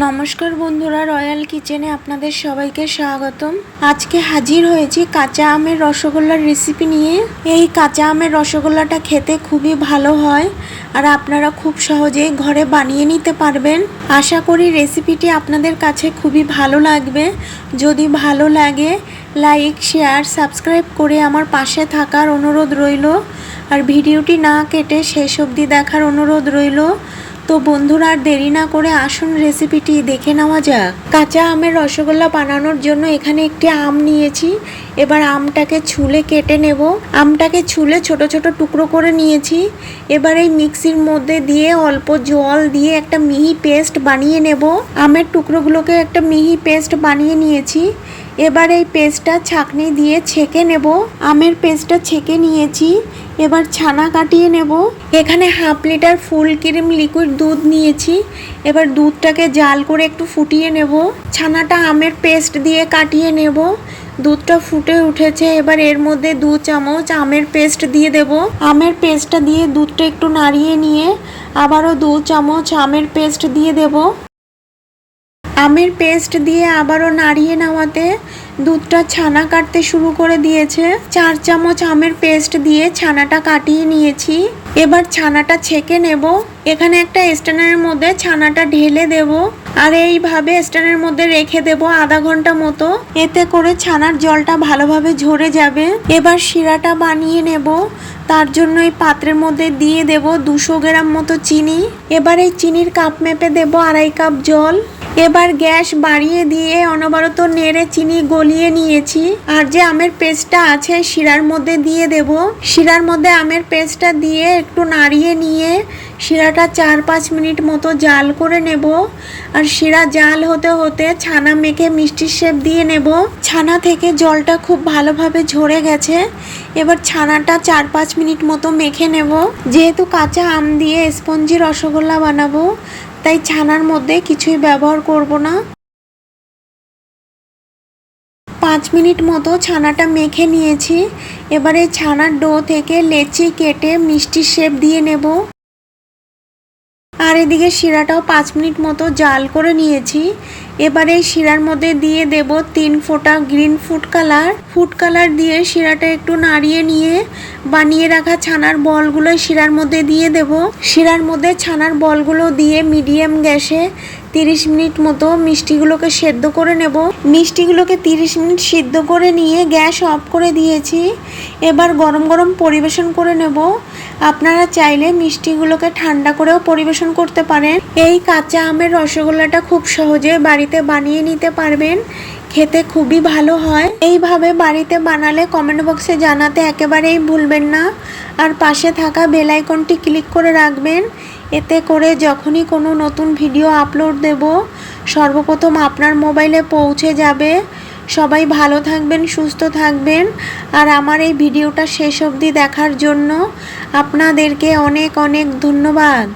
নমস্কার বন্ধুরা, রয়্যাল কিচেনে আপনাদের সবাইকে স্বাগতম। আজকে হাজির হয়েছি কাঁচা আমের রসগোল্লার রেসিপি নিয়ে। এই কাঁচা আমের রসগোল্লাটা খেতে খুবই ভালো হয় আর আপনারা খুব সহজেই ঘরে বানিয়ে নিতে পারবেন। আশা করি রেসিপিটি আপনাদের কাছে খুবই ভালো লাগবে। যদি ভালো লাগে লাইক, শেয়ার, সাবস্ক্রাইব করে আমার পাশে থাকার অনুরোধ রইল। আর ভিডিওটি না কেটে শেষ অবধি দেখার অনুরোধ রইল। তো বন্ধুরা, আর দেরি না করে আসুন রেসিপিটি দেখে নেওয়া যাক। কাঁচা আমের রসগোল্লা বানানোর জন্য এখানে একটি আম নিয়েছি। এবার আমটাকে ছুলে কেটে নেব। আমটাকে ছুলে ছোট ছোট টুকরো করে নিয়েছি। এবার এই মিক্সির মধ্যে দিয়ে অল্প জল দিয়ে একটা মিহি পেস্ট বানিয়ে নেব। আমের টুকরোগুলোকে একটা মিহি পেস্ট বানিয়ে নিয়েছি। এবার এই পেস্টটা ছাঁকনি দিয়ে ছেঁকে নেব। আমের পেস্টটা ছেঁকে নিয়েছি। এবার ছানা কাটিয়ে নেব। এখানে half litre full cream liquid দুধ নিয়েছি। এবার দুধটাকে জাল করে একটু ফুটিয়ে নেব। ছানাটা আমের পেস্ট দিয়ে কাটিয়ে নেব। দুধটা ফুটে উঠেছে। এবার এর মধ্যে 2 চামচ আমের পেস্ট দিয়ে দেব। আমের পেস্টটা দিয়ে দুধটা একটু নাড়িয়ে নিয়ে আবারও 2 চামচ আমের পেস্ট দিয়ে দেব। আমের পেস্ট দিয়ে আবারও নাড়িয়ে নেওয়াতে দুধটা ছানা কাটতে শুরু করে দিয়েছে। 4 চামচ আমের পেস্ট দিয়ে ছানাটা কাটিয়ে নিয়েছি। এবার ছানাটা ছেঁকে নেব। এখানে একটা স্ট্যান্ডের মধ্যে ছানাটা ঢেলে দেব আর এইভাবে স্ট্যান্ডের মধ্যে রেখে দেব আধা ঘন্টা মতো। এতে করে ছানার জলটা ভালোভাবে ঝরে যাবে। এবার শিরাটা বানিয়ে নেব। তার জন্য এই পাত্রের মধ্যে দিয়ে দেব 200 গ্রাম মতো চিনি। এবার এই চিনির কাপ মেপে দেব 2.5 কাপ জল। এবার গ্যাস বাড়িয়ে দিয়ে অনবরত নেড়ে চিনি গলিয়ে নিয়েছি। আর যে আমের পেস্টটা আছে শিরার মধ্যে দিয়ে দেব। শিরার মধ্যে আমের পেস্টটা দিয়ে একটু নাড়িয়ে নিয়ে শিরাটা 4-5 মিনিট মতো জাল করে নেব। আর শিরা জাল হতে হতে ছানা মেখে মিষ্টির শেপ দিয়ে নেব। ছানা থেকে জলটা খুব ভালোভাবে ঝরে গেছে। এবার ছানাটা 4-5 মিনিট মতো মেখে নেব। যেহেতু কাঁচা আম দিয়ে স্পঞ্জি রসগোল্লা বানাবো, তাই ছানার মধ্যে কিছুই ব্যবহার করব না। 5 মিনিট মতো ছানাটা মেখে নিয়েছি। এবারে ছানার ডো থেকে লেচি কেটে মিষ্টির শেপ দিয়ে নেব। আর এদিকে শিরাটাও 5 মিনিট মতো জাল করে নিয়েছি। এবারে শিরার মধ্যে দিয়ে দেব 3 ফোঁটা গ্রিন ফুড কালার দিয়ে শিরাটা একটু নাড়িয়ে নিয়ে বানিয়ে রাখা ছানার বলগুলো শিরার মধ্যে দিয়ে দেব। শিরার মধ্যে ছানার বলগুলো দিয়ে মিডিয়াম গ্যাসে 30 মিনিট মতো মিষ্টিগুলোকে সেদ্ধ করে নেব। মিষ্টিগুলোকে 30 মিনিট সিদ্ধ করে নিয়ে গ্যাস অফ করে দিয়েছি। এবার গরম গরম পরিবেশন করে নেব। আপনারা চাইলে মিষ্টিগুলোকে ঠান্ডা করেও পরিবেশন করতে পারেন। এই কাঁচা আমের রসগোল্লাটা খুব সহজে বাড়িতে বানিয়ে নিতে পারবেন। খেতে খুবই ভালো হয়। এইভাবে বাড়িতে বানালে কমেন্ট বক্সে জানাতে একেবারেই ভুলবেন না। আর পাশে থাকা বেল আইকনটি ক্লিক করে রাখবেন। এতে করে যখনই কোনো নতুন ভিডিও আপলোড দেব সর্বপ্রথম আপনার মোবাইলে পৌঁছে যাবে। সবাই ভালো থাকবেন, সুস্থ থাকবেন। আর আমার এই ভিডিওটা শেষ অবধি দেখার জন্য আপনাদেরকে অনেক অনেক ধন্যবাদ।